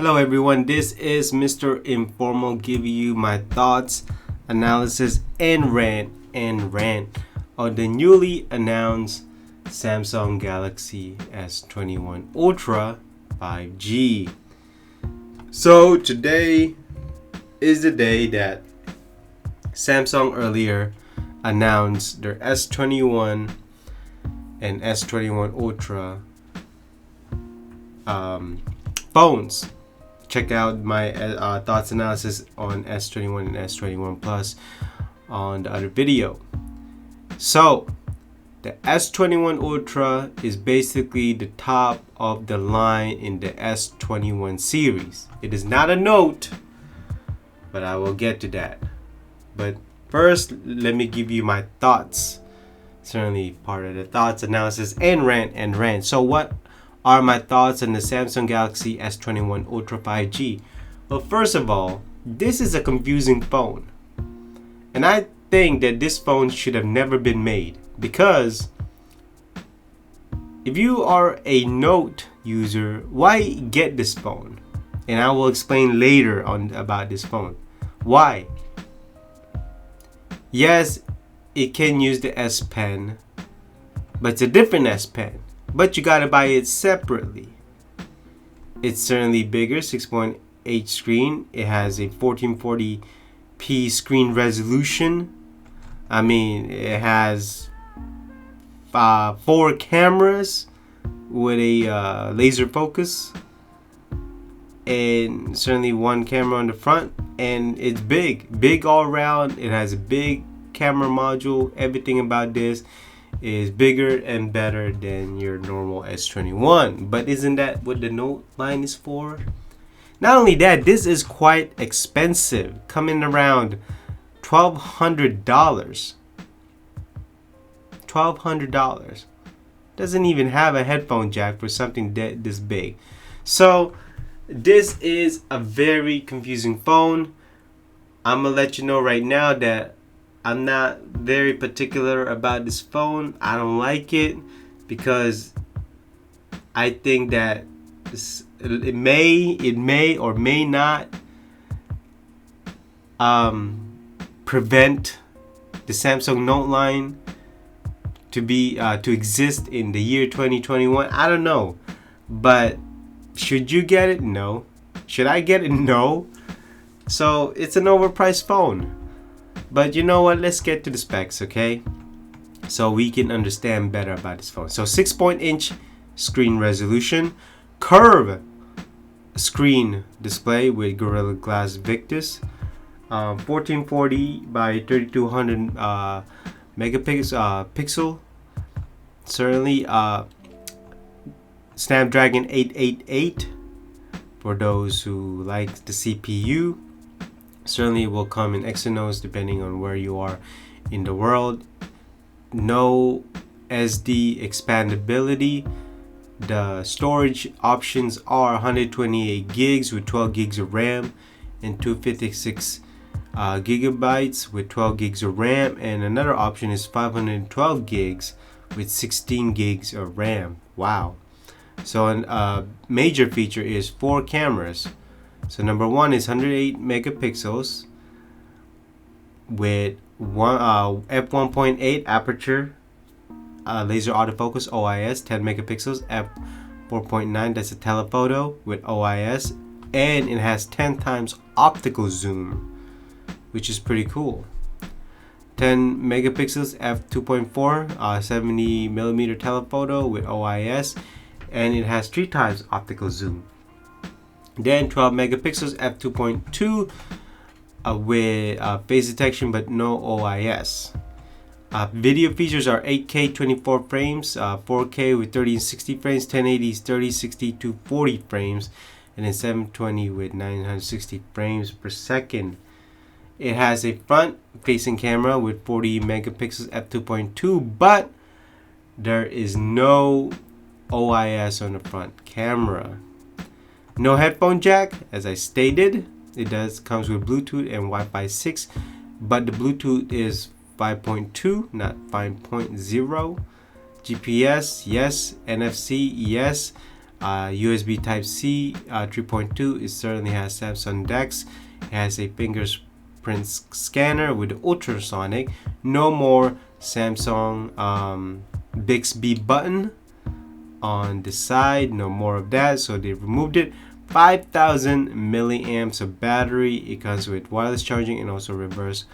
Hello everyone, this is Mr. Informal giving you my thoughts, analysis, and rant on the newly announced Samsung Galaxy S21 Ultra 5G. So today is the day that Samsung earlier announced their S21 and S21 Ultra phones. Check out my thoughts analysis on S21 and S21 Plus on the other video. So the S21 Ultra is basically the top of the line in the S21 series. It is not a Note, but I will get to that. But first, let me give you my thoughts. Certainly part of the thoughts analysis and rant. So what are my thoughts on the Samsung Galaxy S21 Ultra 5G? Well, first of all, this is a confusing phone. And I think that this phone should have never been made, because if you are a Note user, why get this phone? And I will explain later on about this phone. Why? Yes, it can use the S Pen, but it's a different S Pen. But you gotta buy it separately. It's certainly bigger, 6.8 screen. It has a 1440p screen resolution. I mean, it has 4 cameras with a laser focus, and certainly 1 camera on the front. And it's big all around. It has a big camera module. Everything about this is bigger and better than your normal S21. But isn't that what the Note line is for? Not only that, this is quite expensive, coming around $1,200. $1,200 doesn't even have a headphone jack for something this big. So this is a very confusing phone. I'm gonna let you know right now that I'm not very particular about this phone. I don't like it because I think that it may or may not prevent the Samsung Note line to exist in the year 2021. I don't know, but should you get it? No. Should I get it? No. So it's an overpriced phone. But you know what? Let's get to the specs, okay? So we can understand better about this phone. So 6.inch screen resolution, curved screen display with Gorilla Glass Victus, 1440 by 3200 megapixel. Certainly, Snapdragon 888 for those who like the CPU. Certainly will come in Exynos depending on where you are in the world. No SD expandability. The storage options are 128 gigs with 12 gigs of RAM and 256 gigabytes with 12 gigs of RAM, and another option is 512 gigs with 16 gigs of RAM. Wow. So a major feature is 4 cameras. So number 1 is 108 megapixels with f1.8 aperture, laser autofocus OIS, 10 megapixels, f4.9, that's a telephoto with OIS, and it has 10 times optical zoom, which is pretty cool. 10 megapixels, f2.4, 70 millimeter telephoto with OIS, and it has 3 times optical zoom. Then 12 megapixels f2.2 with face detection but no OIS. Video features are 8K 24 frames, 4K with 30 and 60 frames, 1080 30, 60 to 40 frames, and then 720 with 960 frames per second. It has a front facing camera with 40 megapixels f2.2, but there is no OIS on the front camera. No headphone jack, as I stated. It comes with Bluetooth and Wi-Fi 6, but the Bluetooth is 5.2, not 5.0. GPS, yes. NFC, yes. USB Type-C 3.2. It certainly has Samsung DeX. It has a fingerprint scanner with ultrasonic. No more Samsung Bixby button on the side. No more of that, so they removed it. 5,000 milliamps of battery. It comes with wireless charging and also reverse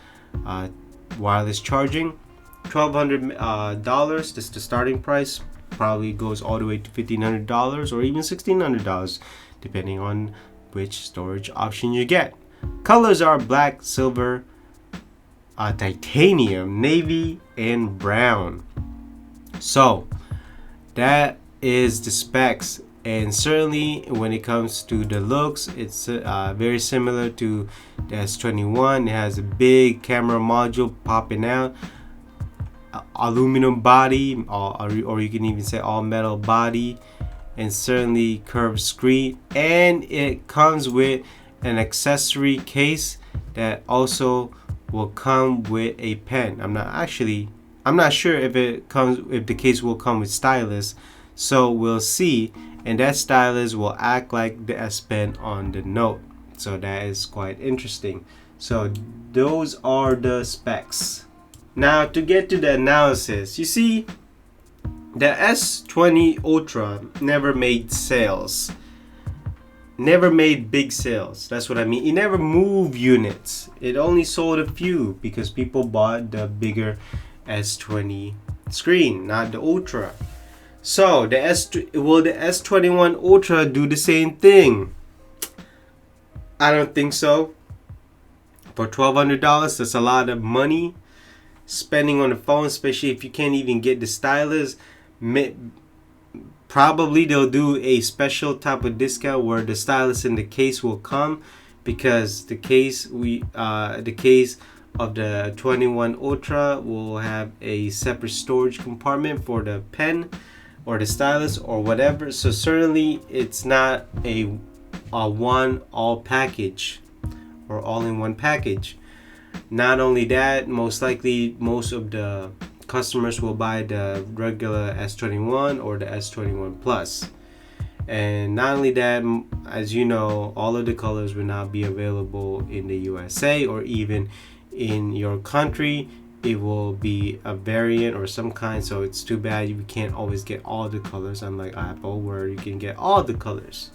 wireless charging. $1,200. That's the starting price. Probably goes all the way to $1,500 or even $1,600, depending on which storage option you get. Colors are black, silver, titanium, navy, and brown. So that is the specs, and certainly when it comes to the looks, it's very similar to the S21. It has a big camera module popping out, aluminum body, or you can even say all metal body, and certainly curved screen, and it comes with an accessory case that also will come with a pen. I'm not sure if the case will come with stylus, so we'll see. And that stylus will act like the S Pen on the Note, so that is quite interesting. So those are the specs. Now to get to the analysis, you see, the S20 Ultra never made sales. Never made big sales. That's what I mean. It never moved units. It only sold a few because people bought the bigger S20 screen, not the Ultra. So will the S21 Ultra do the same thing? I don't think so. For $1,200, that's a lot of money spending on the phone, especially if you can't even get the stylus. Probably they'll do a special type of discount where the stylus in the case will come, because the case of the 21 Ultra will have a separate storage compartment for the pen or the stylus or whatever. So certainly it's not a one all package or all-in-one package. Not only that, most likely most of the customers will buy the regular S21 or the S21 Plus. And not only that, as you know, all of the colors will not be available in the USA or even in your country. It will be a variant or some kind, so it's too bad you can't always get all the colors, unlike Apple where you can get all the colors.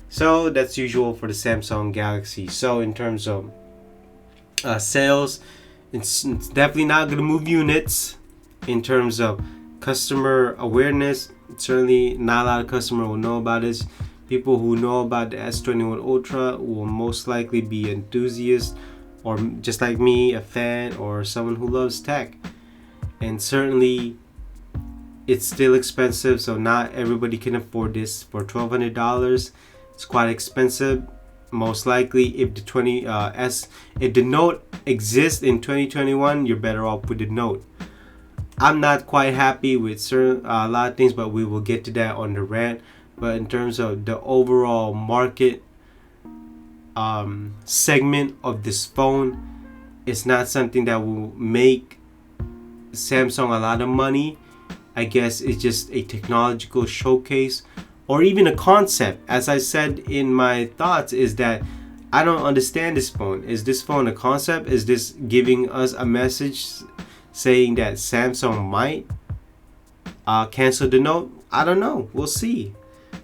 So that's usual for the Samsung Galaxy. So in terms of sales, it's definitely not going to move units. In terms of customer awareness, certainly not a lot of customers will know about this. People who know about the S21 Ultra will most likely be enthusiasts, or just like me, a fan or someone who loves tech. And certainly it's still expensive, so not everybody can afford this. For $1,200, it's quite expensive. Most likely, if the Note exists in 2021, you're better off with the Note. I'm not quite happy with a lot of things, but we will get to that on the rant. But in terms of the overall market segment of this phone, it's not something that will make Samsung a lot of money. I guess it's just a technological showcase, or even a concept. As I said in my thoughts, is that I don't understand this phone. Is this phone a concept? Is this giving us a message saying that Samsung might cancel the Note? I don't know. We'll see.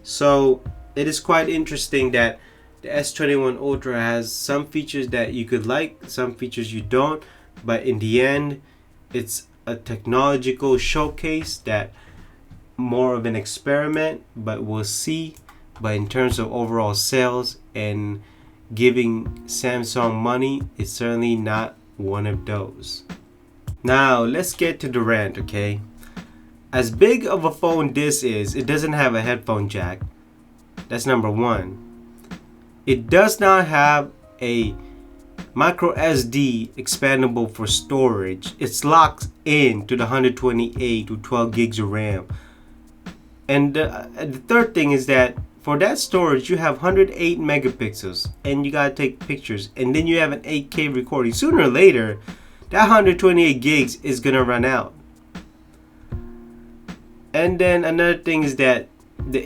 So it is quite interesting that the S21 Ultra has some features that you could like, some features you don't, but in the end, it's a technological showcase that more of an experiment, but we'll see. But in terms of overall sales and giving Samsung money, it's certainly not one of those. Now let's get to the rant, okay? As big of a phone this is, it doesn't have a headphone jack. That's number one. It does not have a micro SD expandable for storage. It's locked in to the 128 to 12 gigs of RAM. And the third thing is that for that storage, you have 108 megapixels, and you gotta take pictures, and then you have an 8K recording. Sooner or later, that 128 gigs is gonna run out. And then another thing is that the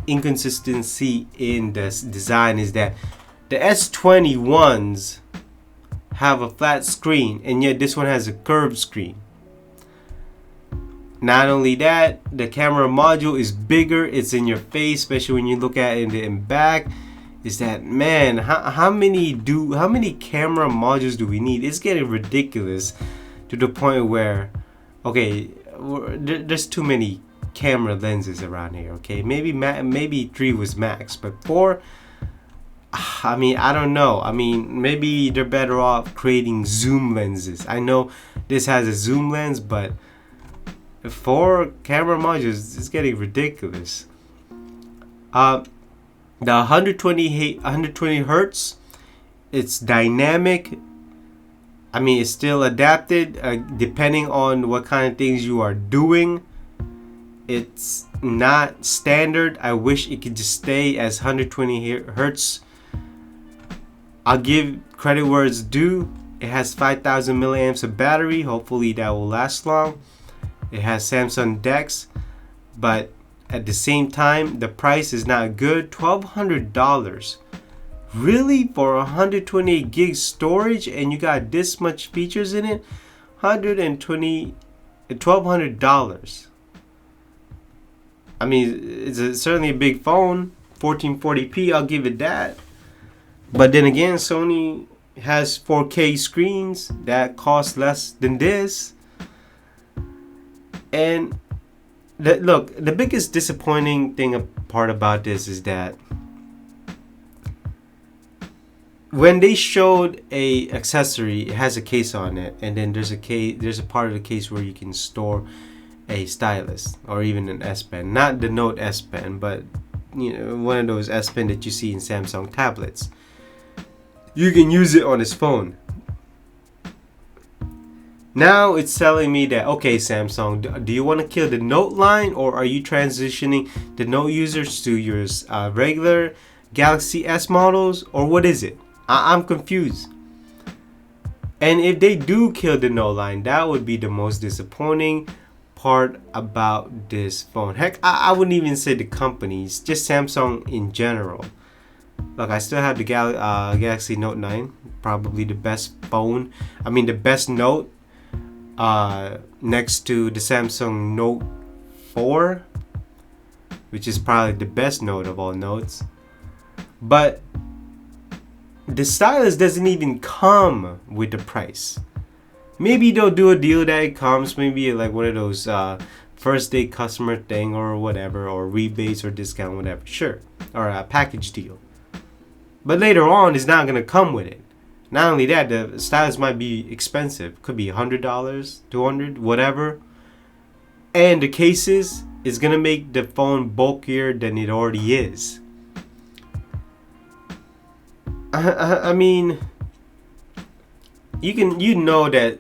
inconsistency in the design is that the S21s have a flat screen, and yet this one has a curved screen. Not only that, the camera module is bigger. It's in your face, especially when you look at it in back. Is that, man, how many camera modules do we need? It's getting ridiculous to the point where, okay, there's too many camera lenses around here. Okay, maybe 3 was max, but 4, I mean, I don't know. I mean, maybe they're better off creating zoom lenses. I know this has a zoom lens, but 4 camera modules is getting ridiculous. The 120 hertz, it's dynamic. I mean, it's still adapted depending on what kind of things you are doing. It's not standard. I wish it could just stay as 120 hertz. I'll give credit where it's due. It has 5,000 milliamps of battery. Hopefully that will last long. It has Samsung DeX, but at the same time, the price is not good. $1,200. Really? For 128 gig storage and you got this much features in it? $1,200. I mean, it's certainly a big phone. 1440p, I'll give it that. But then again, Sony has 4K screens that cost less than this. And look, the biggest disappointing part about this is that when they showed a accessory, it has a case on it, and then there's a part of the case where you can store a stylus or even an S Pen, not the Note S Pen, but one of those S Pen that you see in Samsung tablets. You can use it on his phone. Now it's telling me that, okay, Samsung, do you want to kill the Note line, or are you transitioning the Note users to your regular Galaxy S models, or what is it? I'm confused. And if they do kill the Note line, that would be the most disappointing part about this phone. Heck, I wouldn't even say the companies, just Samsung in general. Look, I still have the Galaxy Note 9, probably the best phone. I mean, the best Note, next to the Samsung Note 4, which is probably the best Note of all Notes. But the stylus doesn't even come with the price. Maybe they'll do a deal that it comes, maybe like one of those first day customer thing or whatever, or rebates or discount, whatever, sure, or a package deal. But later on, it's not gonna come with it. Not only that, the stylus might be expensive. Could be $100, $200, whatever. And the cases is gonna make the phone bulkier than it already is. I mean, you know that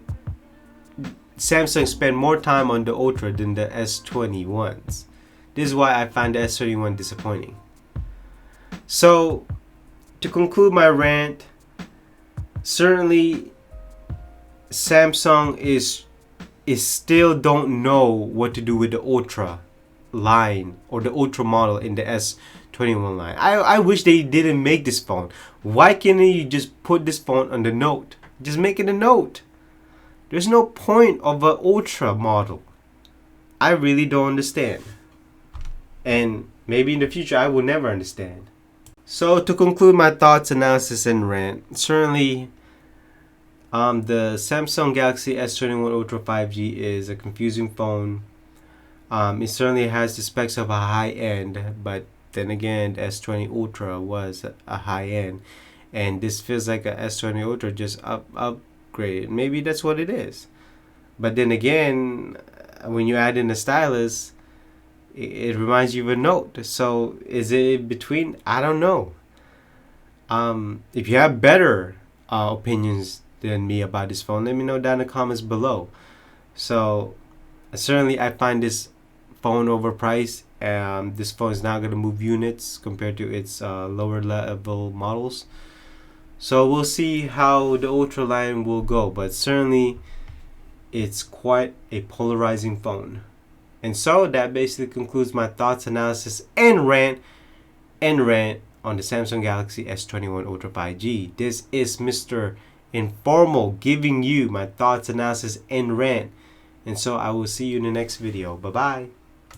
Samsung spent more time on the Ultra than the S21s. This is why I find the S21 disappointing. So, to conclude my rant, certainly Samsung is still don't know what to do with the Ultra line or the Ultra model in the S21 line. I wish they didn't make this phone. Why can't you just put this phone on the Note? Just make it a Note. There's no point of an Ultra model. I really don't understand. And maybe in the future I will never understand. So to conclude my thoughts, analysis, and rant, certainly the Samsung Galaxy S21 Ultra 5G is a confusing phone. It certainly has the specs of a high end, but then again, the S20 Ultra was a high end, and this feels like a S20 Ultra just upgraded. Maybe that's what it is. But then again, when you add in the stylus, it reminds you of a Note. So is it between? I don't know. If you have better opinions than me about this phone, let me know down in the comments below. So certainly I find this phone overpriced. This phone is not going to move units compared to its lower level models. So we'll see how the Ultra line will go. But certainly it's quite a polarizing phone. And so that basically concludes my thoughts, analysis, and rant on the Samsung Galaxy S21 Ultra 5G. This is Mr. Informal giving you my thoughts, analysis, and rant. And so I will see you in the next video. Bye bye.